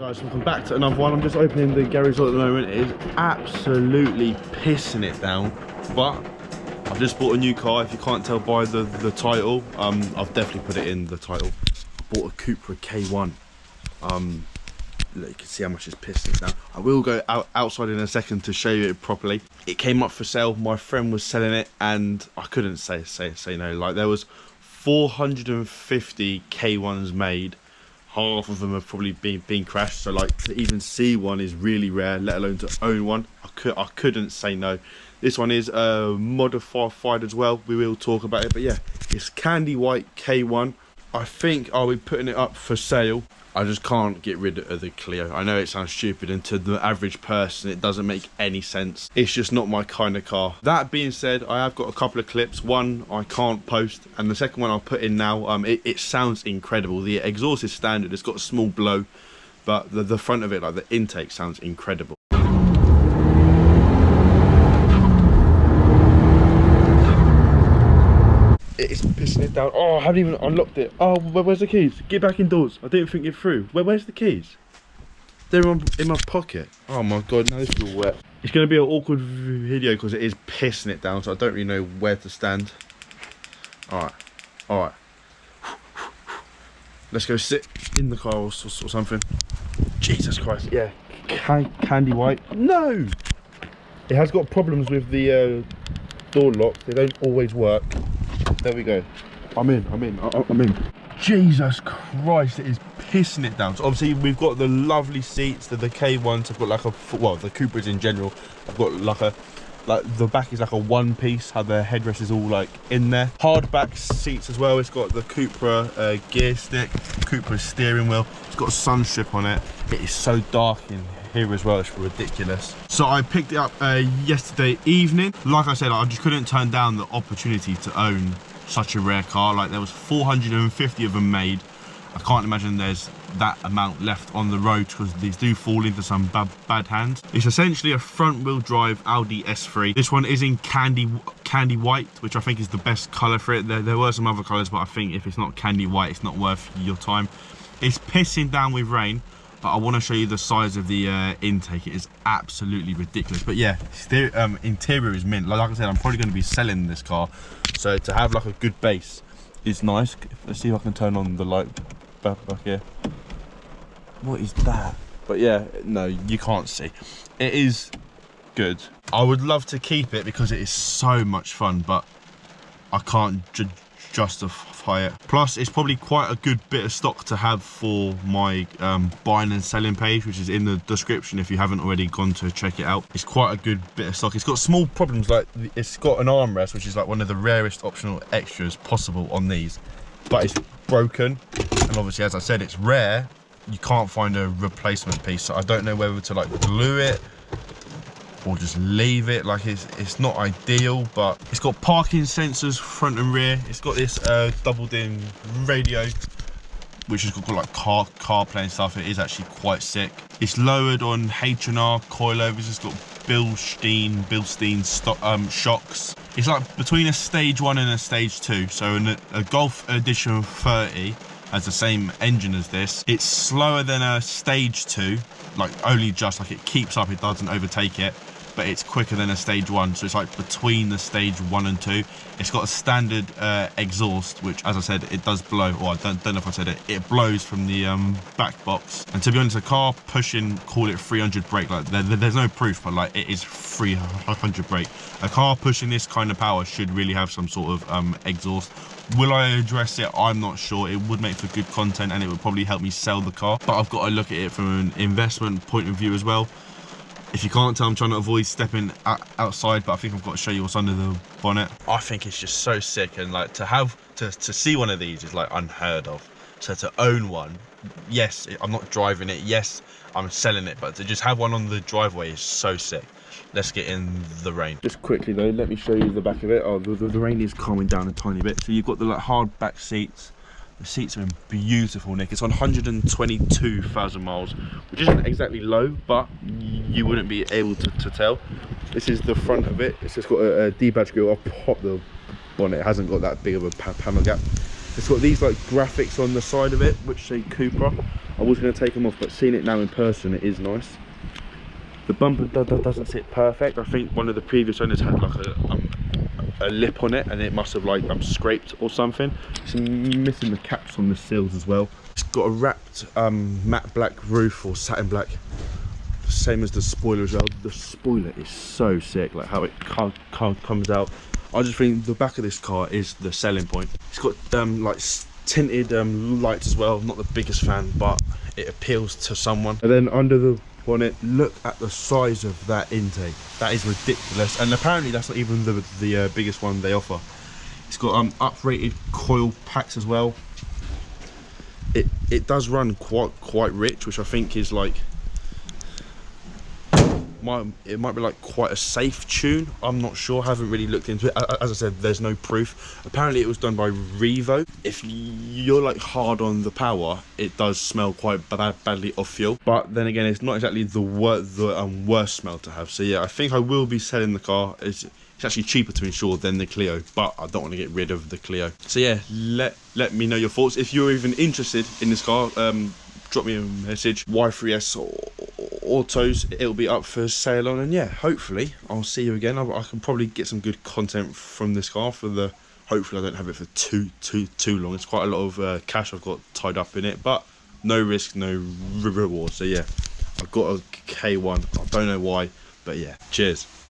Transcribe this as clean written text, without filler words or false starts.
Guys, welcome back to another one. I'm just opening the garage at the moment. It is absolutely pissing it down, but I've just bought a new car. If you can't tell by the title, I've definitely put it in the title. I bought a Cupra K1. Look, you can see how much it's pissing it down. I will go outside in a second to show you it properly. It came up for sale. My friend was selling it, and I couldn't say no. Like, there was 450 K1s made. Half of them have probably been crashed, so like to even see one is really rare, let alone to own one. I couldn't say no. This one is modified as well. We will talk about it, but yeah, it's candy white K1. I think I'll be putting it up for sale. I just can't get rid of the Clio. I know it sounds stupid, and to the average person it doesn't make any sense. It's just not my kind of car. That being said, I have got a couple of clips. One I can't post, and the second one I'll put in now. It sounds incredible. The exhaust is standard, it's got a small blow, but the front of it, like the intake, sounds incredible. It's pissing it down. Oh, I haven't even unlocked it. Oh, where's the keys? Get back indoors. I didn't think it through. Where's the keys? They're in my pocket. Oh my god, now this is all wet. It's going to be an awkward video because it is pissing it down, so I don't really know where to stand. Alright. Let's go sit in the car or something. Jesus Christ. Yeah. Candy white. No! It has got problems with the door locks. They don't always work. There we go. I'm in. Jesus Christ, it is pissing it down. So obviously we've got the lovely seats, the K1s have got like a, well, the Cupras in general, I've got like the back is like a one piece, how the headrest is all like in there. Hardback seats as well. It's got the Cupra gear stick, Cupra steering wheel. It's got a sun strip on it. It is so dark in here as well, it's ridiculous. So I picked it up yesterday evening. Like I said, I just couldn't turn down the opportunity to own such a rare car. Like, there was 450 of them made. I can't imagine there's that amount left on the road because these do fall into some bad hands. It's essentially a front wheel drive Audi S3. This one is in candy white, which I think is the best color for it. There were some other colors, but I think if it's not candy white, it's not worth your time. It's pissing down with rain, but I want to show you the size of the intake. It is absolutely ridiculous. But yeah, interior is mint. Like I said, I'm probably going to be selling this car, so to have like a good base is nice. Let's see if I can turn on the light back here. What is that? But yeah, no, you can't see. It is good. I would love to keep it because it is so much fun, but I can't justify it. Plus, it's probably quite a good bit of stock to have for my buying and selling page, which is in the description if you haven't already gone to check it out. It's quite a good bit of stock. It's got small problems, like it's got an armrest, which is like one of the rarest optional extras possible on these, but it's broken, and obviously, as I said, it's rare. You can't find a replacement piece, so I don't know whether to like glue it or just leave it. Like, it's not ideal, but it's got parking sensors front and rear. It's got this doubled in radio, which has got like CarPlay and stuff. It is actually quite sick. It's lowered on H&R coilovers. It's got Bilstein shocks. It's like between a stage 1 and a stage 2. So a Golf Edition 30 has the same engine as this. It's slower than a stage 2, like only just, like it keeps up, it doesn't overtake it, but it's quicker than a stage 1, so it's like between the stage 1 and 2. It's got a standard exhaust, which, as I said, it does blow, or I don't know if I said it, it blows from the back box. And to be honest, a car pushing, call it 300 brake, like there's no proof, but like it is 300 brake. A car pushing this kind of power should really have some sort of exhaust. Will I address it? I'm not sure. It would make for good content, and it would probably help me sell the car, but I've got to look at it from an investment point of view as well. If you can't tell, I'm trying to avoid stepping outside, but I think I've got to show you what's under the bonnet. I think it's just so sick, and like to see one of these is like unheard of. So to own one, yes, I'm not driving it, yes, I'm selling it, but to just have one on the driveway is so sick. Let's get in the rain. Just quickly though, let me show you the back of it. Oh, the rain is calming down a tiny bit. So you've got the like hard back seats. The seats are in beautiful nick. It's on 122,000 miles, which isn't exactly low, but you wouldn't be able to tell. This is the front of it. It's just got a D-badge grille. I'll pop the bonnet. It hasn't got that big of a panel gap. It's got these like graphics on the side of it which say Cupra. I was going to take them off, but seeing it now in person, it is nice. The bumper doesn't sit perfect. I think one of the previous owners had like a lip on it, and it must have like scraped or something. It's missing the caps on the sills as well. It's got a wrapped matte black roof, or satin black, same as the spoiler as well. The spoiler is so sick, like how it comes out. I just think the back of this car is the selling point. It's got like tinted lights as well. Not the biggest fan, but it appeals to someone. And then under the bonnet, look at the size of that intake. That is ridiculous, and apparently that's not even the biggest one they offer. It's got uprated coil packs as well. It does run quite rich, which I think is like it might be like quite a safe tune. I'm not sure, haven't really looked into it. As I said, there's no proof. Apparently it was done by Revo. If you're like hard on the power, it does smell quite badly of fuel, but then again, it's not exactly the worst smell to have. So yeah, I think I will be selling the car. It's actually cheaper to insure than the Clio, but I don't want to get rid of the Clio. So yeah, let me know your thoughts. If you're even interested in this car, drop me a message. Y3S Autos, it'll be up for sale on, and yeah, hopefully I'll see you again. I can probably get some good content from this car for the, hopefully I don't have it for too long. It's quite a lot of cash I've got tied up in it, but no risk, no reward. So yeah, I've got a K1. I don't know why, but yeah, cheers.